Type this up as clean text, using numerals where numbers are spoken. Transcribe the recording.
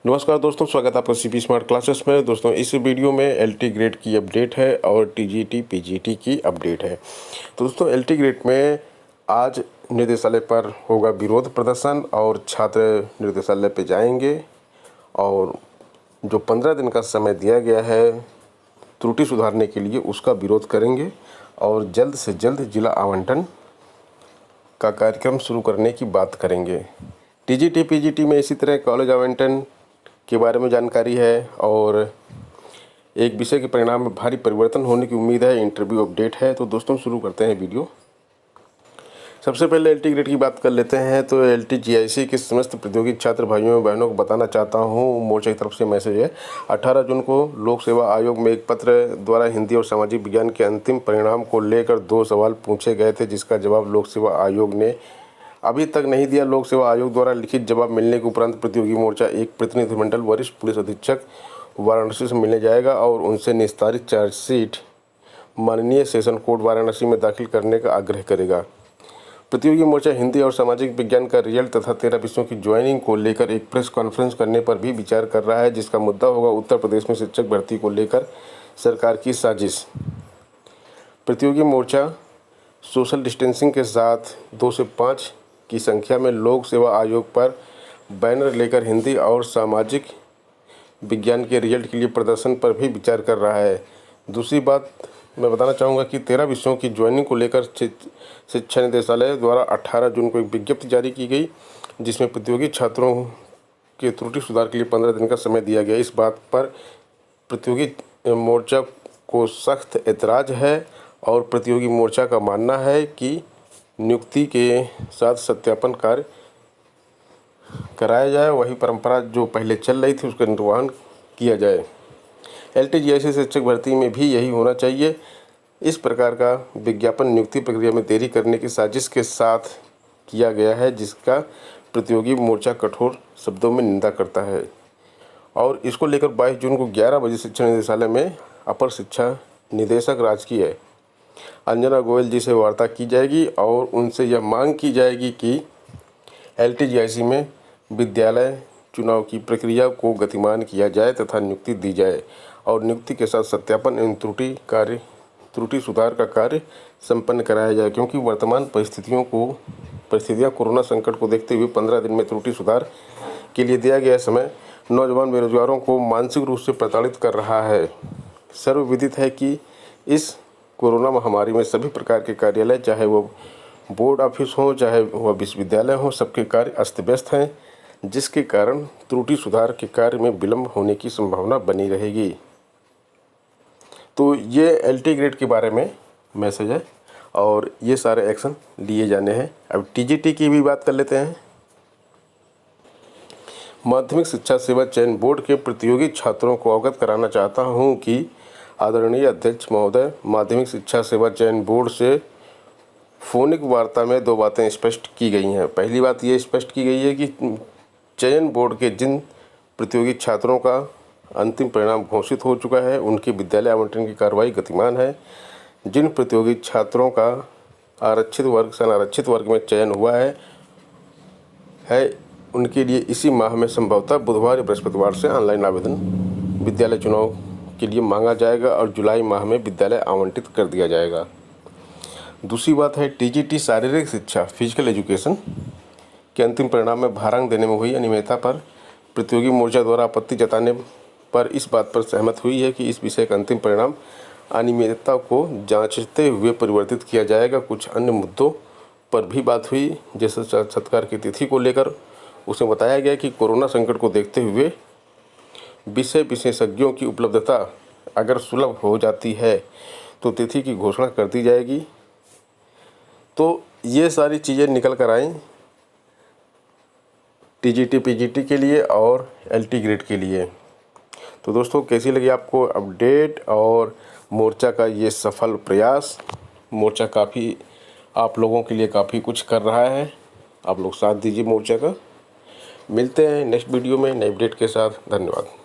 नमस्कार दोस्तों, स्वागत है आपका सीपी स्मार्ट क्लासेस में। दोस्तों इस वीडियो में एलटी ग्रेड की अपडेट है और टीजीटी पीजीटी की अपडेट है। तो दोस्तों एलटी ग्रेड में आज निदेशालय पर होगा विरोध प्रदर्शन और छात्र निदेशालय पे जाएंगे और जो 15 दिन का समय दिया गया है त्रुटि सुधारने के लिए उसका विरोध करेंगे और जल्द से जल्द जिला आवंटन का कार्यक्रम शुरू करने की बात करेंगे। टीजीटी पीजीटी में इसी तरह कॉलेज आवंटन के बारे में जानकारी है और एक विषय के परिणाम में भारी परिवर्तन होने की उम्मीद है। इंटरव्यू अपडेट है। तो दोस्तों शुरू करते हैं वीडियो। सबसे पहले एलटी ग्रेड की बात कर लेते हैं। तो एलटी जीआईसी के समस्त प्रतियोगी छात्र भाइयों एवं बहनों को बताना चाहता हूं, मोर्चा की तरफ से मैसेज है। 18 जून को लोक सेवा आयोग में एक पत्र द्वारा हिंदी और सामाजिक विज्ञान के अंतिम परिणाम को लेकर 2 सवाल पूछे गए थे, जिसका जवाब लोक सेवा आयोग ने अभी तक नहीं दिया। लोक सेवा आयोग द्वारा लिखित जवाब मिलने के उपरांत प्रतियोगी मोर्चा एक प्रतिनिधिमंडल वरिष्ठ पुलिस अधीक्षक वाराणसी से मिलने जाएगा और उनसे निस्तारित चार्जशीट माननीय सेशन कोर्ट वाराणसी में दाखिल करने का आग्रह करेगा। प्रतियोगी मोर्चा हिंदी और सामाजिक विज्ञान का रिजल्ट तथा 13 विषयों की ज्वाइनिंग को लेकर एक प्रेस कॉन्फ्रेंस करने पर भी विचार कर रहा है, जिसका मुद्दा होगा उत्तर प्रदेश में शिक्षक भर्ती को लेकर सरकार की साजिश। प्रतियोगी मोर्चा सोशल डिस्टेंसिंग के साथ 2 से 5 की संख्या में लोक सेवा आयोग पर बैनर लेकर हिंदी और सामाजिक विज्ञान के रिजल्ट के लिए प्रदर्शन पर भी विचार कर रहा है। दूसरी बात मैं बताना चाहूँगा कि 13 विषयों की ज्वाइनिंग को लेकर शिक्षा निदेशालय द्वारा 18 जून को एक विज्ञप्ति जारी की गई, जिसमें प्रतियोगी छात्रों के त्रुटि सुधार के लिए 15 दिन का समय दिया गया। इस बात पर प्रतियोगी मोर्चा को सख्त ऐतराज़ है और प्रतियोगी मोर्चा का मानना है कि नियुक्ति के साथ सत्यापन कार्य कराया जाए, वही परंपरा जो पहले चल रही थी उसका निर्वहन किया जाए। एलटीजीआईसी शिक्षक भर्ती में भी यही होना चाहिए। इस प्रकार का विज्ञापन नियुक्ति प्रक्रिया में देरी करने की साजिश के साथ किया गया है, जिसका प्रतियोगी मोर्चा कठोर शब्दों में निंदा करता है और इसको लेकर 22 जून को 11 बजे शिक्षा निदेशालय में अपर शिक्षा निदेशक राजकीय अंजना गोयल जी से वार्ता की जाएगी और उनसे यह मांग की जाएगी कि एलटीजीआईसी में विद्यालय चुनाव की प्रक्रिया को गतिमान किया जाए तथा नियुक्ति दी जाए और नियुक्ति के साथ सत्यापन एवं त्रुटि सुधार का कार्य संपन्न कराया जाए, क्योंकि वर्तमान परिस्थितियाँ कोरोना संकट को देखते हुए 15 दिन में त्रुटि सुधार के लिए दिया गया समय नौजवान बेरोजगारों को मानसिक रूप से प्रताड़ित कर रहा है। सर्वविदित है कि इस कोरोना महामारी में सभी प्रकार के कार्यालय, चाहे वो बोर्ड ऑफिस हो चाहे वह विश्वविद्यालय हो, सबके कार्य अस्त व्यस्त हैं, जिसके कारण त्रुटि सुधार के कार्य में विलंब होने की संभावना बनी रहेगी। तो ये एलटी ग्रेड के बारे में मैसेज है और ये सारे एक्शन लिए जाने हैं। अब टीजीटी की भी बात कर लेते हैं। माध्यमिक शिक्षा सेवा चयन बोर्ड के प्रतियोगी छात्रों को अवगत कराना चाहता हूँ कि आदरणीय अध्यक्ष महोदय, माध्यमिक शिक्षा सेवा चयन बोर्ड से फोनिक वार्ता में 2 बातें स्पष्ट की गई हैं। पहली बात ये स्पष्ट की गई है कि चयन बोर्ड के जिन प्रतियोगी छात्रों का अंतिम परिणाम घोषित हो चुका है उनके विद्यालय आवंटन की कार्रवाई गतिमान है। जिन प्रतियोगी छात्रों का आरक्षित वर्ग से अनारक्षित वर्ग में चयन हुआ है उनके लिए इसी माह में संभवतः बुधवार या बृहस्पतिवार से ऑनलाइन आवेदन विद्यालय चुनाव के लिए मांगा जाएगा और जुलाई माह में विद्यालय आवंटित कर दिया जाएगा। दूसरी बात है टीजीटी शारीरिक शिक्षा फिजिकल एजुकेशन के अंतिम परिणाम में भारांक देने में हुई अनियमितता पर प्रतियोगी मोर्चा द्वारा आपत्ति जताने पर इस बात पर सहमत हुई है कि इस विषय का अंतिम परिणाम अनियमितता को जांचते हुए परिवर्तित किया जाएगा। कुछ अन्य मुद्दों पर भी बात हुई, जैसे सत्कार की तिथि को लेकर उसे बताया गया कि कोरोना संकट को देखते हुए विषय विशेषज्ञों की उपलब्धता अगर सुलभ हो जाती है तो तिथि की घोषणा कर दी जाएगी। तो ये सारी चीज़ें निकल कर आएँ टीजीटी पीजीटी के लिए और एलटी ग्रेड के लिए। तो दोस्तों कैसी लगी आपको अपडेट और मोर्चा का ये सफल प्रयास? मोर्चा काफ़ी आप लोगों के लिए काफ़ी कुछ कर रहा है, आप लोग साथ दीजिए मोर्चा का। मिलते हैं नेक्स्ट वीडियो में नए अपडेट के साथ। धन्यवाद।